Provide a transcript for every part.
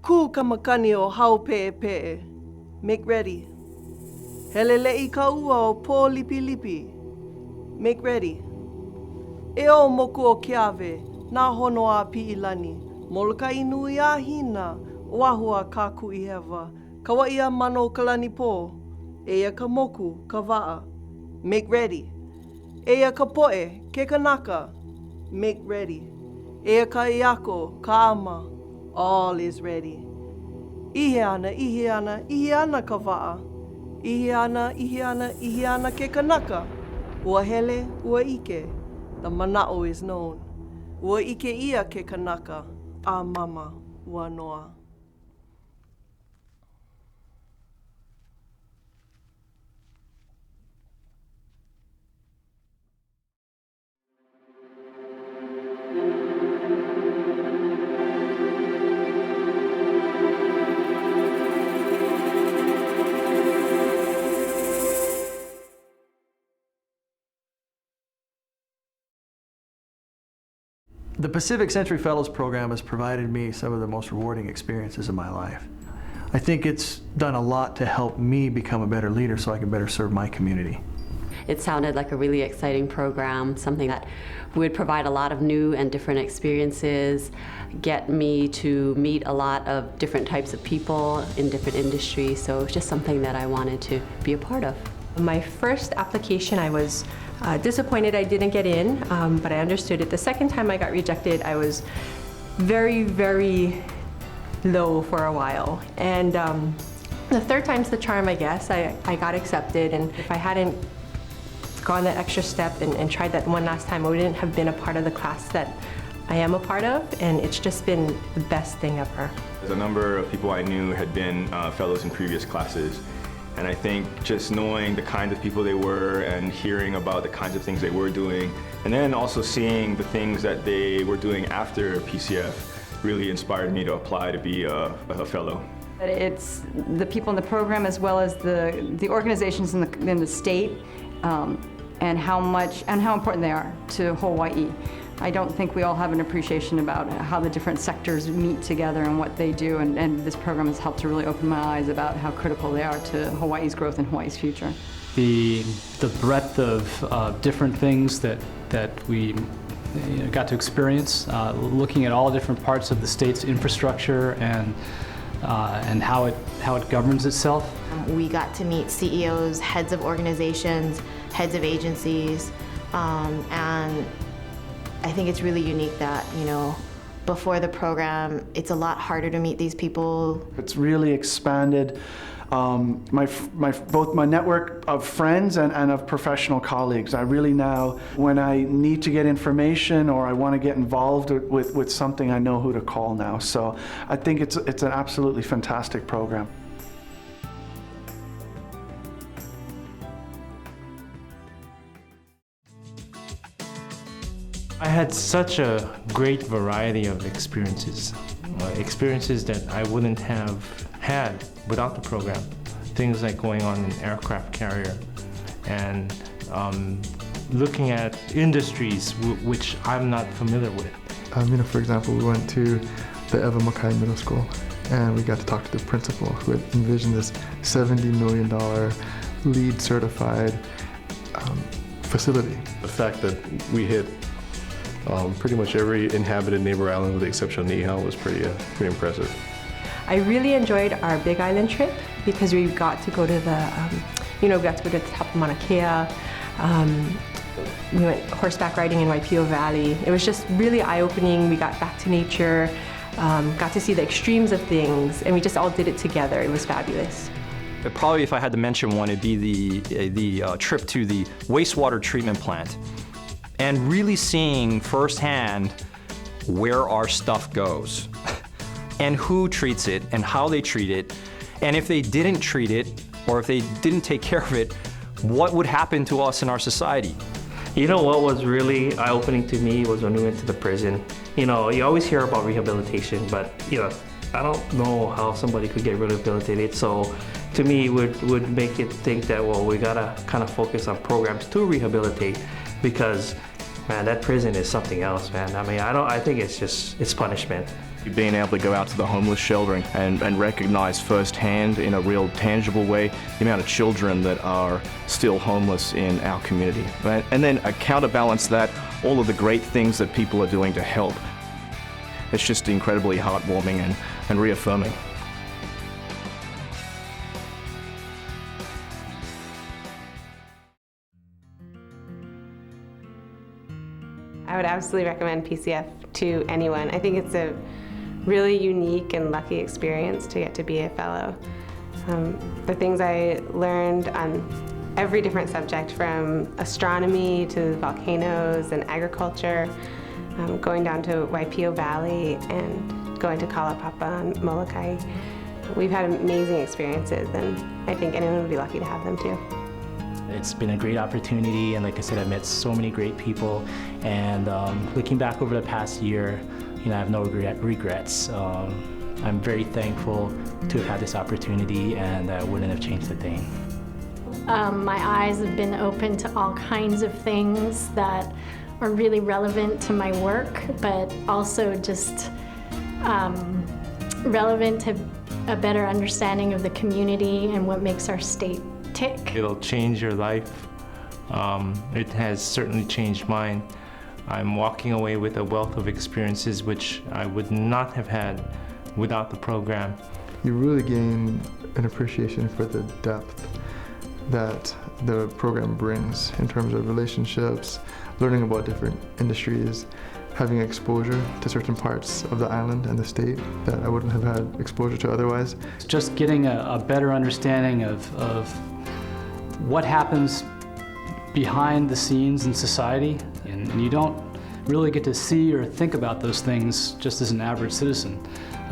Ku ka makani o hau pe'e. Make ready. Helele'i ka ua o pō lipi lipi. Make ready. E o moku o Keawe, nā hono a pi'ilani. Molokai nui a hina, wahua ka ku'i hewa. Kawaia mano kalani pō. Eia ka moku, ka wa'a. Make ready. Eia ka po'e, ke kanaka. Make ready. Eia ka iako, ka ama. All is ready. Ihe ana, ihe ana, ihe ana ka wa'a. Ihe ana, ihe ana, ihe ana ke kanaka. Ua hele, ua ike. The mana'o is known. Ua ike ia ke kanaka. A mama, ua noa. The Pacific Century Fellows Program has provided me some of the most rewarding experiences of my life. I think it's done a lot to help me become a better leader so I can better serve my community. It sounded like a really exciting program, something that would provide a lot of new and different experiences, get me to meet a lot of different types of people in different industries, so it's just something that I wanted to be a part of. My first application, I was disappointed I didn't get in, but I understood it. The second time I got rejected, I was very, very low for a while. And the third time's the charm, I guess. I got accepted, and if I hadn't gone that extra step and tried that one last time, I wouldn't have been a part of the class that I am a part of, and it's just been the best thing ever. A number of people I knew had been fellows in previous classes. And I think just knowing the kinds of people they were and hearing about the kinds of things they were doing, and then also seeing the things that they were doing after PCF really inspired me to apply to be a fellow. It's the people in the program as well as the organizations in the state and how important they are to Hawaii. I don't think we all have an appreciation about how the different sectors meet together and what they do, and this program has helped to really open my eyes about how critical they are to Hawaii's growth and Hawaii's future. The breadth of different things that we got to experience, looking at all different parts of the state's infrastructure and how it governs itself. We got to meet CEOs, heads of organizations, heads of agencies, and I think it's really unique that, before the program, it's a lot harder to meet these people. It's really expanded both my network of friends and of professional colleagues. I really now, when I need to get information or I want to get involved with something, I know who to call now. So I think it's an absolutely fantastic program. I had such a great variety of experiences that I wouldn't have had without the program. Things like going on an aircraft carrier and looking at industries which I'm not familiar with. For example, we went to the Eva Mackay Middle School and we got to talk to the principal who had envisioned this $70 million LEED certified facility. The fact that we hit pretty much every inhabited neighbor island with the exception of Niihau was pretty impressive. I really enjoyed our Big Island trip because we got to go to the top of Mauna Kea. We went horseback riding in Waipio Valley. It was just really eye-opening. We got back to nature, got to see the extremes of things, and we just all did it together. It was fabulous. Probably if I had to mention one, it'd be the trip to the wastewater treatment plant and really seeing firsthand where our stuff goes and who treats it and how they treat it, and if they didn't treat it or if they didn't take care of it, what would happen to us in our society? You know what was really eye-opening to me was when we went to the prison. You always hear about rehabilitation, but I don't know how somebody could get rehabilitated. So to me, it would make it think that, well, we gotta kind of focus on programs to rehabilitate, because man, that prison is something else, man. I mean, I think it's punishment. Being able to go out to the homeless shelter and recognize firsthand in a real tangible way the amount of children that are still homeless in our community. And then counterbalance that, all of the great things that people are doing to help. It's just incredibly heartwarming and reaffirming. I would absolutely recommend PCF to anyone. I think it's a really unique and lucky experience to get to be a fellow. The things I learned on every different subject, from astronomy to volcanoes and agriculture, going down to Waipio Valley and going to Kalapapa and Molokai. We've had amazing experiences, and I think anyone would be lucky to have them too. It's been a great opportunity, and like I said, I've met so many great people, and looking back over the past year, I have no regrets. I'm very thankful to have had this opportunity, and I wouldn't have changed a thing. My eyes have been open to all kinds of things that are really relevant to my work, but also just relevant to a better understanding of the community and what makes our state tick. It'll change your life. It has certainly changed mine. I'm walking away with a wealth of experiences which I would not have had without the program. You really gain an appreciation for the depth that the program brings in terms of relationships, learning about different industries, having exposure to certain parts of the island and the state that I wouldn't have had exposure to otherwise. Just getting a better understanding of what happens behind the scenes in society, and you don't really get to see or think about those things just as an average citizen.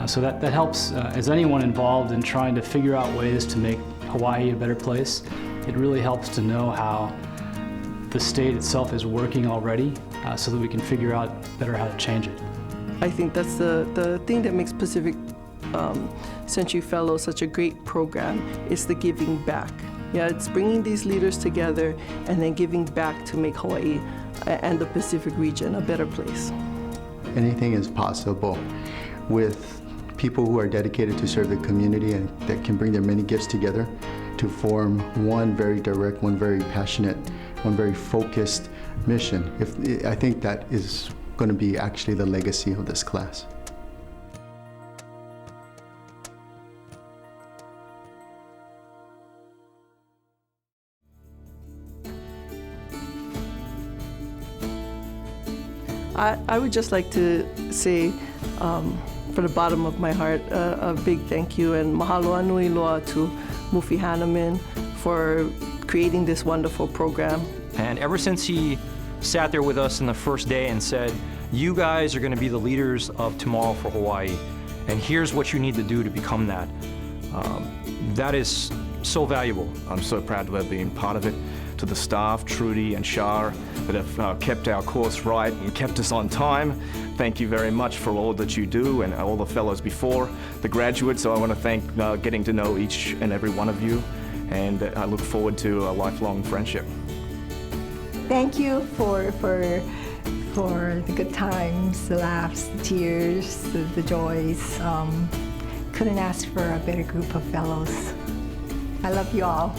So that helps as anyone involved in trying to figure out ways to make Hawaii a better place. It really helps to know how the state itself is working already so that we can figure out better how to change it. I think that's the thing that makes Pacific Century Fellows such a great program, is the giving back. Yeah, it's bringing these leaders together and then giving back to make Hawaii and the Pacific region a better place. Anything is possible with people who are dedicated to serve the community and that can bring their many gifts together to form one very direct, one very passionate, one very focused mission. I think that is going to be actually the legacy of this class. I would just like to say, from the bottom of my heart, a big thank you and mahalo anui loa to Mufi Hanneman for creating this wonderful program. And ever since he sat there with us in the first day and said, you guys are going to be the leaders of tomorrow for Hawaii, and here's what you need to do to become that, that is so valuable. I'm so proud to have been part of it. To the staff, Trudy and Shar, that have kept our course right and kept us on time. Thank you very much for all that you do, and all the fellows before, the graduates. So I want to thank getting to know each and every one of you, and I look forward to a lifelong friendship. Thank you for the good times, the laughs, the tears, the joys. Couldn't ask for a better group of fellows. I love you all.